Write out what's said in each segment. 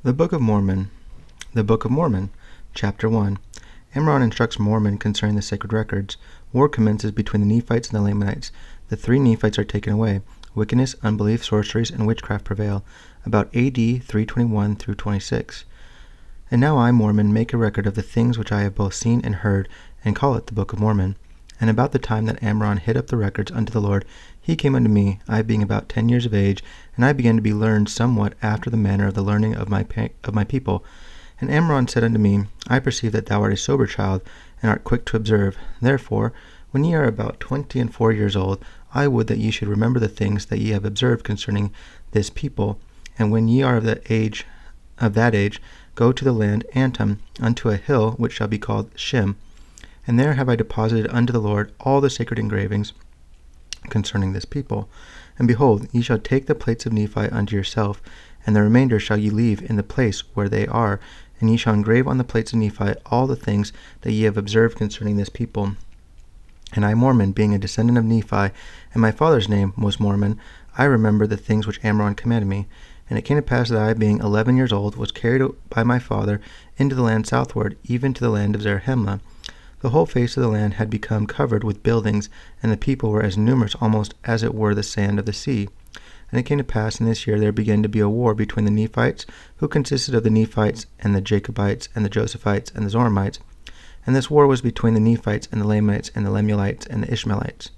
The Book of Mormon. The Book of Mormon, Chapter 1. Amram instructs Mormon concerning the sacred records. War commences between the Nephites and the Lamanites. The three Nephites are taken away. Wickedness, unbelief, sorceries, and witchcraft prevail. About A.D. 321 through 26. And now I, Mormon, make a record of the things which I have both seen and heard, and call it the Book of Mormon. And about the time that Amram hid up the records unto the Lord, he came unto me, I being about 10 years of age, and I began to be learned somewhat after the manner of the learning of my people. And Amram said unto me, I perceive that thou art a sober child, and art quick to observe. Therefore, when ye are about 24 years old, I would that ye should remember the things that ye have observed concerning this people. And when ye are of that age, go to the land Antum, unto a hill which shall be called Shem. And there have I deposited unto the Lord all the sacred engravings concerning this people. And behold, ye shall take the plates of Nephi unto yourself, and the remainder shall ye leave in the place where they are, and ye shall engrave on the plates of Nephi all the things that ye have observed concerning this people. And I, Mormon, being a descendant of Nephi, and my father's name was Mormon, I remember the things which Amram commanded me. And it came to pass that I, being 11 years old, was carried by my father into the land southward, even to the land of Zarahemla. The whole face of the land had become covered with buildings, and the people were as numerous almost as it were the sand of the sea. And it came to pass in this year there began to be a war between the Nephites, who consisted of the Nephites, and the Jacobites, and the Josephites, and the Zoramites. And this war was between the Nephites, and the Lamanites, and the Lemuelites, and the Ishmaelites.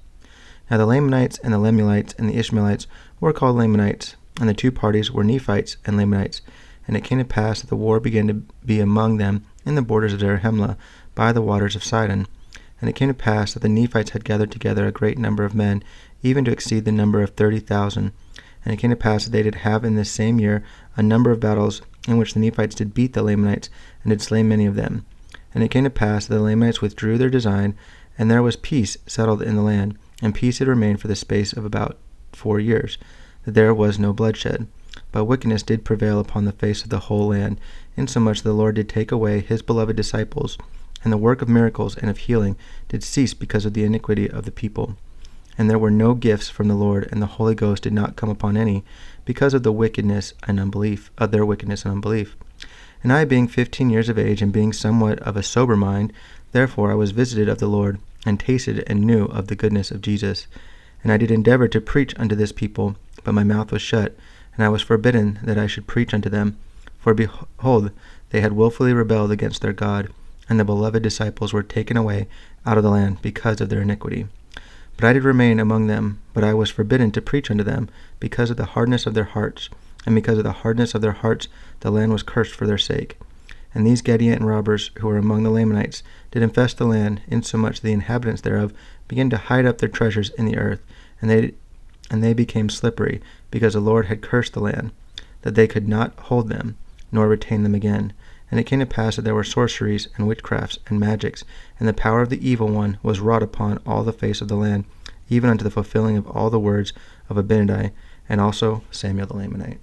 Now the Lamanites, and the Lemuelites, and the Ishmaelites were called Lamanites, and the two parties were Nephites and Lamanites. And it came to pass that the war began to be among them in the borders of Zarahemla, by the waters of Sidon. And it came to pass that the Nephites had gathered together a great number of men, even to exceed the number of 30,000. And it came to pass that they did have in this same year a number of battles, in which the Nephites did beat the Lamanites, and did slay many of them. And it came to pass that the Lamanites withdrew their design, and there was peace settled in the land, and peace had remained for the space of about 4 years, that there was no bloodshed. But wickedness did prevail upon the face of the whole land, insomuch that the Lord did take away his beloved disciples, and the work of miracles and of healing did cease because of the iniquity of the people. And there were no gifts from the Lord, and the Holy Ghost did not come upon any, because of the wickedness and unbelief, of their wickedness and unbelief. And I, being 15 years of age, and being somewhat of a sober mind, therefore I was visited of the Lord, and tasted and knew of the goodness of Jesus. And I did endeavor to preach unto this people, but my mouth was shut, and I was forbidden that I should preach unto them. For behold, they had wilfully rebelled against their God, and the beloved disciples were taken away out of the land because of their iniquity. But I did remain among them, but I was forbidden to preach unto them, because of the hardness of their hearts. And because of the hardness of their hearts, the land was cursed for their sake. And these Gadianton robbers, who were among the Lamanites, did infest the land, insomuch the inhabitants thereof began to hide up their treasures in the earth, and they became slippery, because the Lord had cursed the land, that they could not hold them, nor retain them again. And it came to pass that there were sorceries, and witchcrafts, and magics, and the power of the evil one was wrought upon all the face of the land, even unto the fulfilling of all the words of Abinadi, and also Samuel the Lamanite.